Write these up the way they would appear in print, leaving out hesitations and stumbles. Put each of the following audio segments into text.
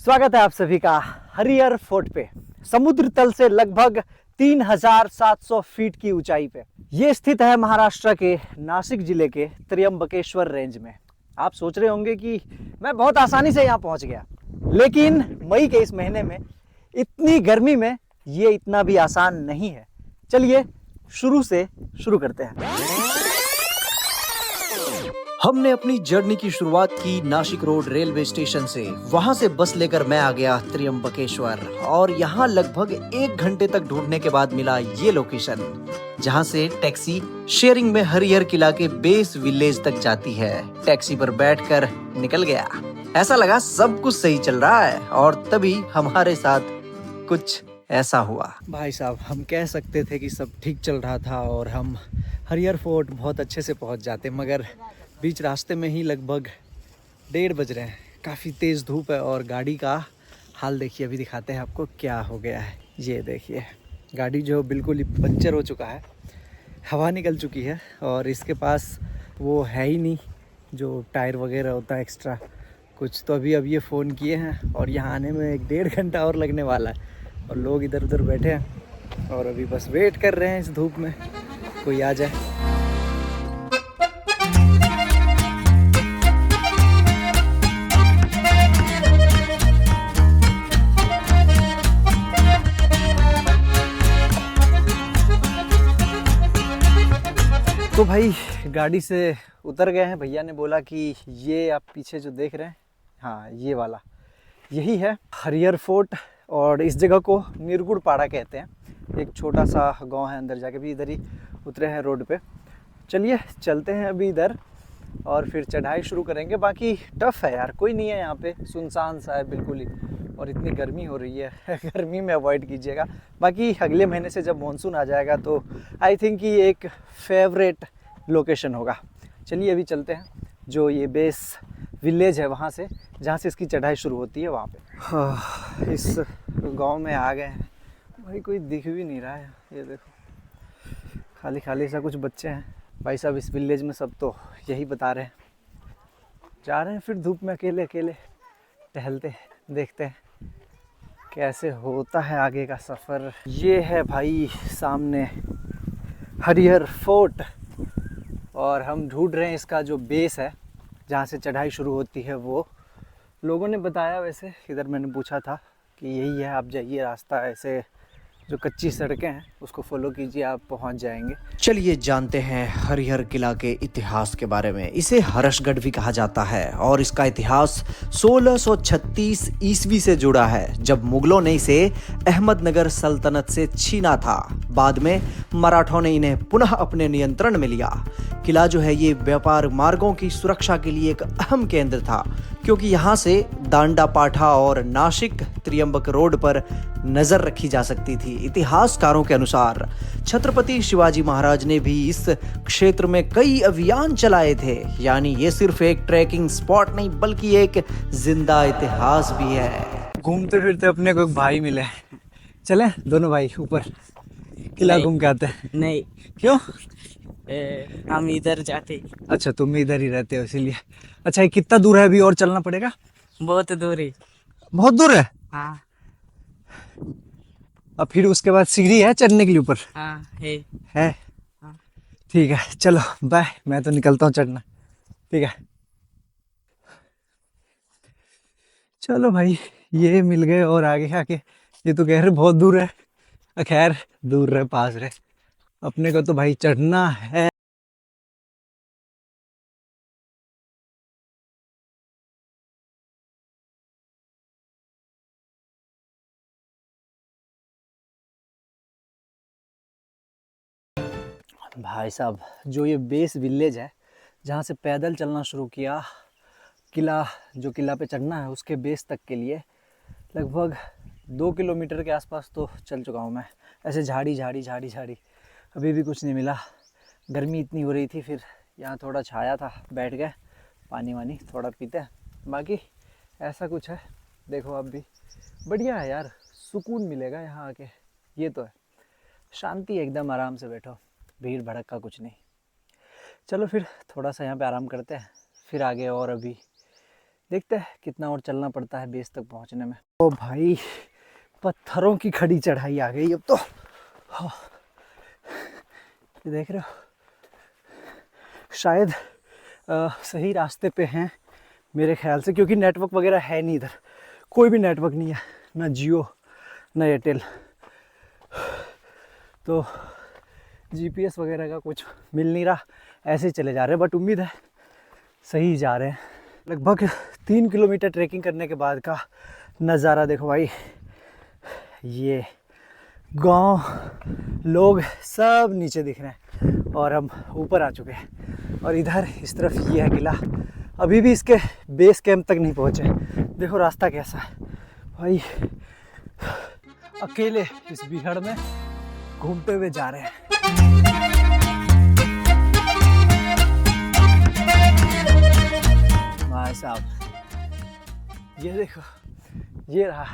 स्वागत है आप सभी का हरिहर फोर्ट पे। समुद्र तल से लगभग 3700 फीट की ऊंचाई पे ये स्थित है महाराष्ट्र के नासिक जिले के त्र्यंबकेश्वर रेंज में। आप सोच रहे होंगे कि मैं बहुत आसानी से यहाँ पहुँच गया, लेकिन मई के इस महीने में इतनी गर्मी में ये इतना भी आसान नहीं है। चलिए शुरू से शुरू करते हैं। हमने अपनी जर्नी की शुरुआत की नासिक रोड रेलवे स्टेशन से। वहां से बस लेकर मैं आ गया त्र्यंबकेश्वर और यहाँ लगभग 1 घंटे तक ढूंढने के बाद मिला ये लोकेशन, जहाँ से टैक्सी शेयरिंग में हरिहर किला के बेस विलेज तक जाती है। टैक्सी पर बैठकर निकल गया। ऐसा लगा सब कुछ सही चल रहा है और तभी हमारे साथ कुछ ऐसा हुआ। भाई साहब, हम कह सकते थे कि सब ठीक चल रहा था और हम हरिहर फोर्ट बहुत अच्छे से पहुंच जाते, मगर बीच रास्ते में ही लगभग 1:30 बज रहे हैं। काफ़ी तेज़ धूप है और गाड़ी का हाल देखिए। अभी दिखाते हैं आपको क्या हो गया है। ये देखिए, गाड़ी जो बिल्कुल ही पंचर हो चुका है, हवा निकल चुकी है और इसके पास वो है ही नहीं जो टायर वगैरह होता है एक्स्ट्रा कुछ। तो अभी ये फ़ोन किए हैं और यहाँ आने में 1-1.5 घंटा और लगने वाला है और लोग इधर उधर बैठे हैं और अभी बस वेट कर रहे हैं इस धूप में कोई आ जाए। तो भाई गाड़ी से उतर गए हैं। भैया ने बोला कि ये आप पीछे जो देख रहे हैं, हाँ ये वाला यही है हरिहर फोर्ट और इस जगह को निरगुड़ पाड़ा कहते हैं। एक छोटा सा गांव है, अंदर जाके भी इधर ही उतरे हैं रोड पे। चलिए चलते हैं अभी इधर और फिर चढ़ाई शुरू करेंगे। बाकी टफ़ है यार, कोई नहीं है यहाँ पे, सुनसान सा है बिल्कुल ही और इतनी गर्मी हो रही है गर्मी में अवॉइड कीजिएगा। बाकी अगले महीने से जब मानसून आ जाएगा तो आई थिंक ये एक फेवरेट लोकेशन होगा। चलिए अभी चलते हैं जो ये बेस विलेज है वहाँ से, जहाँ से इसकी चढ़ाई शुरू होती है वहाँ पे। इस गांव में आ गए हैं भाई, कोई दिख भी नहीं रहा है। ये देखो खाली खाली सा कुछ बच्चे हैं भाई साहब। इस विलेज में सब तो यही बता रहे हैं। जा रहे हैं फिर धूप में अकेले अकेले टहलते, देखते हैं कैसे होता है आगे का सफ़र। ये है भाई सामने हरिहर फोर्ट और हम ढूंढ रहे हैं इसका जो बेस है जहाँ से चढ़ाई शुरू होती है। वो लोगों ने बताया, वैसे इधर मैंने पूछा था कि यही है, आप जाइए, रास्ता ऐसे जो कच्ची सड़कें हैं उसको फॉलो कीजिए, आप पहुंच जाएंगे। चलिए जानते हैं हरिहर किला के इतिहास के बारे में। इसे हर्षगढ़ भी कहा जाता है और इसका इतिहास 1636 ईस्वी से जुड़ा है, जब मुगलों ने इसे अहमदनगर सल्तनत से छीना था। बाद में मराठों ने इन्हें पुनः अपने नियंत्रण में लिया। किला जो है ये व्यापार मार्गों की सुरक्षा के लिए एक अहम केंद्र था, क्योंकि यहाँ से दांडा पाठा और नासिक त्र्यंबक रोड पर नजर रखी जा सकती थी। इतिहासकारों के अनुसार छत्रपति शिवाजी महाराज ने भी इस क्षेत्र में कई अभियान चलाए थे। यानी ये सिर्फ एक ट्रैकिंग स्पॉट नहीं बल्कि एक जिंदा इतिहास भी है। घूमते फिरते अपने को एक भाई मिले, चले दोनों भाई ऊपर किला घूम के आते हैं। नहीं, क्यों? हम इधर जाते। अच्छा, तुम इधर ही रहते हो इसीलिए। अच्छा, ये कितना दूर है अभी और चलना पड़ेगा? बहुत दूर है। बहुत दूर है। हाँ और फिर उसके बाद सीढ़ी है चढ़ने के लिए ऊपर? हाँ है। है। हाँ। ठीक है चलो बाय, मैं तो निकलता हूँ चढ़ना। ठीक है चलो भाई, ये मिल गए और आगे आके ये तो कह रहे बहुत दूर है। खैर दूर रहे पास रहे, अपने को तो भाई चढ़ना है। भाई साहब, जो ये बेस विलेज है जहाँ से पैदल चलना शुरू किया, किला जो किला पे चढ़ना है उसके बेस तक के लिए लगभग 2 किलोमीटर के आसपास तो चल चुका हूँ मैं। ऐसे झाड़ी झाड़ी झाड़ी झाड़ी, अभी भी कुछ नहीं मिला। गर्मी इतनी हो रही थी, फिर यहाँ थोड़ा छाया था, बैठ गए, पानी वानी थोड़ा पीते हैं। बाकी ऐसा कुछ है, देखो अब भी बढ़िया है यार, सुकून मिलेगा यहाँ आके। ये तो है, शांति एकदम, आराम से बैठो, भीड़ भड़क का कुछ नहीं। चलो फिर थोड़ा सा यहाँ पे आराम करते हैं, फिर आगे और अभी देखते हैं कितना और चलना पड़ता है बेस तक पहुंचने में। ओ भाई पत्थरों की खड़ी चढ़ाई आ गई अब तो। हाँ, ये देख रहे हो, शायद सही रास्ते पे हैं मेरे ख्याल से, क्योंकि नेटवर्क वगैरह है नहीं इधर, कोई भी नेटवर्क नहीं है, ना जियो ना एयरटेल, तो जीपीएस वगैरह का कुछ मिल नहीं रहा, ऐसे ही चले जा रहे हैं, बट उम्मीद है सही जा रहे हैं। लगभग 3 किलोमीटर ट्रैकिंग करने के बाद का नज़ारा देखो भाई, ये गांव, लोग सब नीचे दिख रहे हैं और हम ऊपर आ चुके हैं, और इधर इस तरफ ये है किला। अभी भी इसके बेस कैंप तक नहीं पहुँचे। देखो रास्ता कैसा है भाई, अकेले इस बिहड़ में घूमते हुए जा रहे हैं। भाई साहब ये देखो, ये रहा,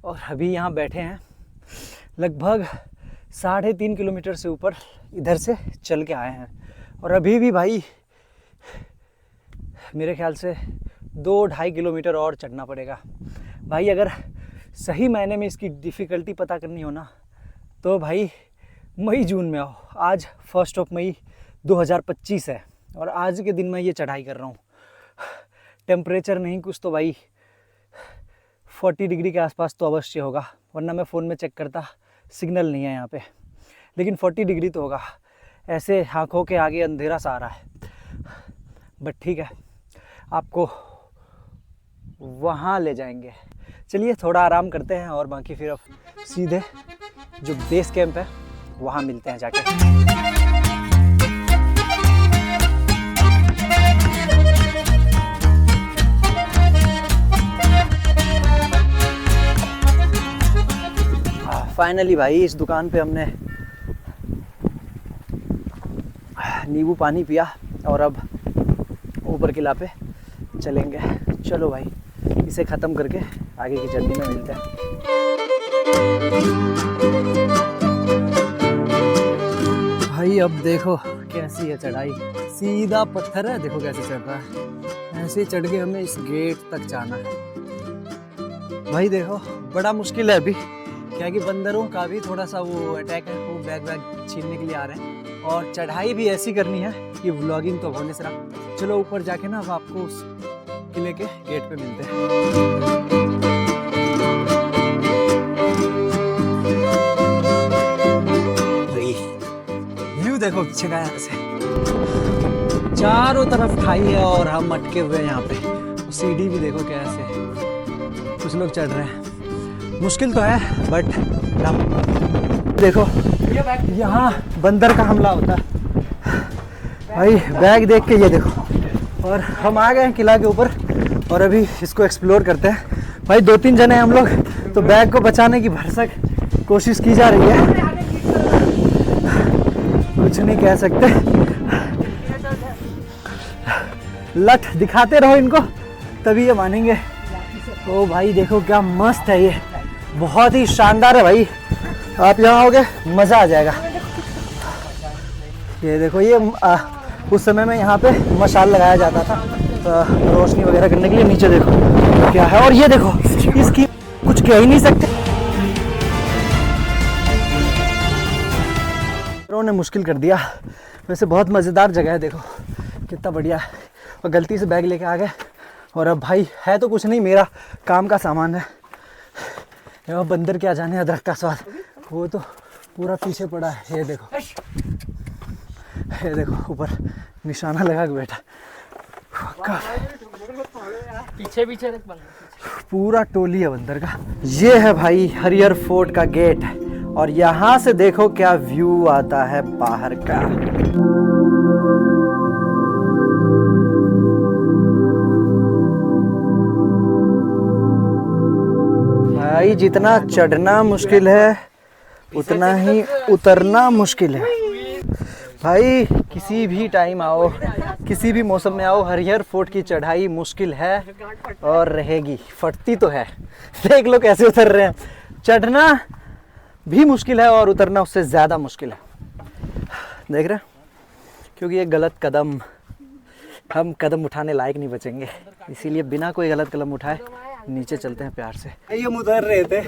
और अभी यहाँ बैठे हैं लगभग 3.5 किलोमीटर से ऊपर इधर से चल के आए हैं, और अभी भी भाई मेरे ख्याल से 2-2.5 किलोमीटर और चढ़ना पड़ेगा। भाई अगर सही मायने में इसकी डिफ़िकल्टी पता करनी हो ना, तो भाई मई जून में आओ। आज 1 मई 2025 है और आज के दिन मैं ये चढ़ाई कर रहा हूँ। टेम्परेचर नहीं कुछ तो भाई 40 डिग्री के आसपास तो अवश्य होगा, वरना मैं फ़ोन में चेक करता, सिग्नल नहीं है यहाँ पे, लेकिन 40 डिग्री तो होगा। ऐसे आँखों के आगे अंधेरा सा आ रहा है, बट ठीक है, आपको वहाँ ले जाएंगे। चलिए थोड़ा आराम करते हैं और बाकी फिर अब सीधे जो बेस कैंप है वहाँ मिलते हैं जाके। फाइनली भाई इस दुकान पे हमने नींबू पानी पिया और अब ऊपर किला पे चलेंगे। चलो भाई इसे ख़त्म करके आगे की जर्नी में मिलते हैं। भाई अब देखो कैसी है चढ़ाई, सीधा पत्थर है, देखो कैसे चढ़ रहा है। ऐसे ही चढ़ के हमें इस गेट तक जाना है। भाई देखो बड़ा मुश्किल है अभी, क्या कि बंदरों का भी थोड़ा सा वो अटैक है, वो बैग छीनने के लिए आ रहे हैं, और चढ़ाई भी ऐसी करनी है कि व्लॉगिंग तो होने से रहा। चलो ऊपर जाके ना अब आपको उस किले के गेट पे मिलते हैं। व्यू देखो पीछे का, यहाँ से चारों तरफ खाई है और हम अटके हुए हैं यहाँ पे। सीढ़ी भी देखो कैसे, कुछ लोग चढ़ रहे हैं, मुश्किल तो है बट देखो यहाँ बंदर का हमला होता है भाई। बैग देख के ये देखो, और हम आ गए हैं किला के ऊपर और अभी इसको एक्सप्लोर करते हैं। भाई 2-3 जने हम लोग, तो बैग को बचाने की भरसक कोशिश की जा रही है, कुछ नहीं कह सकते। लठ दिखाते रहो इनको तभी ये मानेंगे। ओ भाई देखो क्या मस्त है, ये बहुत ही शानदार है भाई। आप यहाँ आओगे मज़ा आ जाएगा। ये देखो, ये उस समय में यहाँ पे मशाल लगाया जाता था रोशनी वगैरह करने के लिए। नीचे देखो क्या है, और ये देखो इसकी कुछ कह ही नहीं सकते, ने मुश्किल कर दिया। वैसे बहुत मज़ेदार जगह है, देखो कितना बढ़िया है। और गलती से बैग लेके आ गए, और अब भाई है तो कुछ नहीं, मेरा काम का सामान है। यहाँ बंदर क्या जाने अदरक का स्वाद, वो तो पूरा पीछे पड़ा है। ये देखो, ये देखो ऊपर निशाना लगा के बैठा, पीछे पीछे पूरा टोली है बंदर का। ये है भाई हरियर फोर्ट का गेट, और यहाँ से देखो क्या व्यू आता है बाहर का। भाई जितना चढ़ना मुश्किल है उतना ही उतरना मुश्किल है। भाई किसी भी टाइम आओ, किसी भी मौसम में आओ, हरिहर फोर्ट की चढ़ाई मुश्किल है और रहेगी, फटती तो है। देख लो कैसे उतर रहे हैं। चढ़ना भी मुश्किल है और उतरना उससे ज़्यादा मुश्किल है, देख रहे हैं, क्योंकि ये गलत कदम, हम कदम उठाने लायक नहीं बचेंगे। इसीलिए बिना कोई गलत कदम उठाए नीचे चलते हैं प्यार से। ये हम उतर रहे थे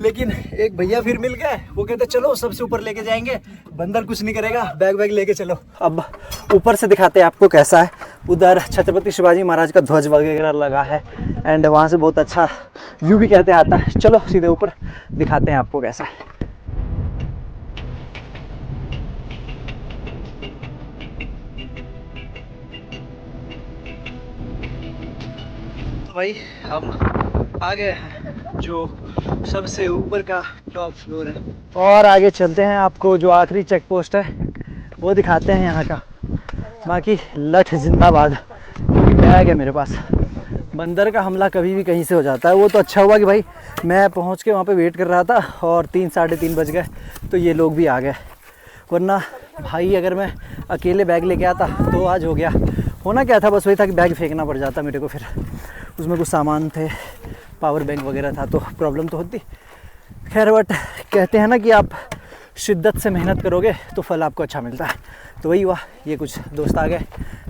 लेकिन एक भैया फिर मिल गए, वो कहते चलो सबसे ऊपर लेके जाएंगे, बंदर कुछ नहीं करेगा, बैग लेके चलो। अब ऊपर से दिखाते हैं आपको कैसा है। उधर छत्रपति शिवाजी महाराज का ध्वज वगैरह लगा है एंड वहाँ से बहुत अच्छा व्यू भी कहते आता है। चलो सीधे ऊपर दिखाते हैं आपको कैसा है। भाई हम आ गए हैं जो सबसे ऊपर का टॉप फ्लोर है और आगे चलते हैं, आपको जो आखिरी चेक पोस्ट है वो दिखाते हैं यहाँ का। बाकी लठ जिंदाबाद, क्योंकि बैग है मेरे पास। बंदर का हमला कभी भी कहीं से हो जाता है। वो तो अच्छा हुआ कि भाई मैं पहुँच के वहाँ पे वेट कर रहा था और 3 साढ़े 3 बज गए तो ये लोग भी आ गए, वरना भाई अगर मैं अकेले बैग लेके आता तो आज हो गया। होना क्या था, बस वही था कि बैग फेंकना पड़ जाता मेरे को, फिर उसमें कुछ सामान थे, पावर बैंक वगैरह था तो प्रॉब्लम तो होती। खैर बट कहते हैं ना कि आप शिद्दत से मेहनत करोगे तो फल आपको अच्छा मिलता है, तो वही हुआ। ये कुछ दोस्त आ गए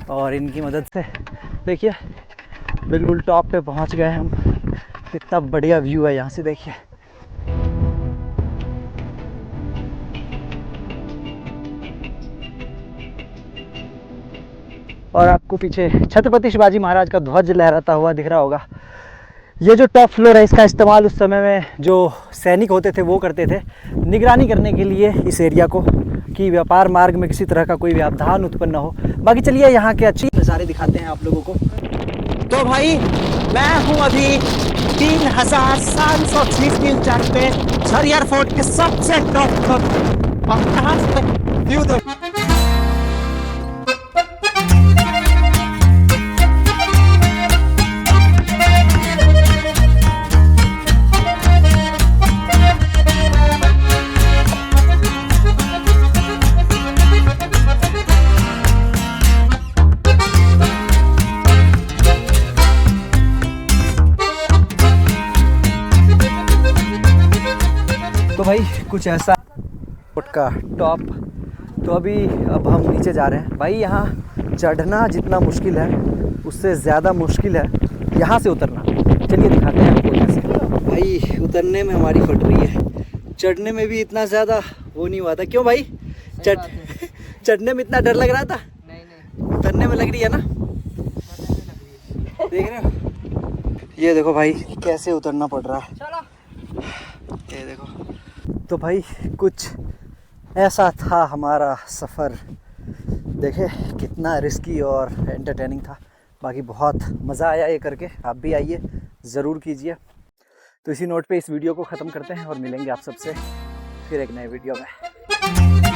और इनकी मदद से देखिए बिल्कुल टॉप पे पहुंच गए हम। कितना बढ़िया व्यू है यहाँ से, देखिए। और आपको पीछे छत्रपति शिवाजी महाराज का ध्वज लहराता हुआ दिख रहा होगा। ये जो टॉप फ्लोर है इसका इस्तेमाल उस समय में जो सैनिक होते थे वो करते थे, निगरानी करने के लिए इस एरिया को, कि व्यापार मार्ग में किसी तरह का कोई व्यवधान उत्पन्न न हो। बाकी चलिए यहाँ के अच्छी नज़ारे दिखाते हैं आप लोगों को। तो भाई मैं हूँ अभी 3730 मील ऊंचाई पे हरियर फोर्ट के सबसे टॉप पर, और कहाँ से व्यू देखो। तो भाई कुछ ऐसा का टॉप। तो अब हम नीचे जा रहे हैं। भाई यहाँ चढ़ना जितना मुश्किल है उससे ज़्यादा मुश्किल है यहाँ से उतरना। चलिए दिखाते हैं आपको कैसे। भाई उतरने में हमारी फट रही है, चढ़ने में भी इतना ज़्यादा वो नहीं हुआ था। क्यों भाई? चढ़ने में इतना डर लग रहा था? नहीं, उतरने में लग रही है ना। देख रहे हो, ये देखो भाई कैसे उतरना पड़ रहा है। ये देखो। तो भाई कुछ ऐसा था हमारा सफ़र। देखे कितना रिस्की और एंटरटेनिंग था। बाकी बहुत मज़ा आया ये करके, आप भी आइए ज़रूर कीजिए। तो इसी नोट पे इस वीडियो को ख़त्म करते हैं और मिलेंगे आप सबसे फिर एक नए वीडियो में।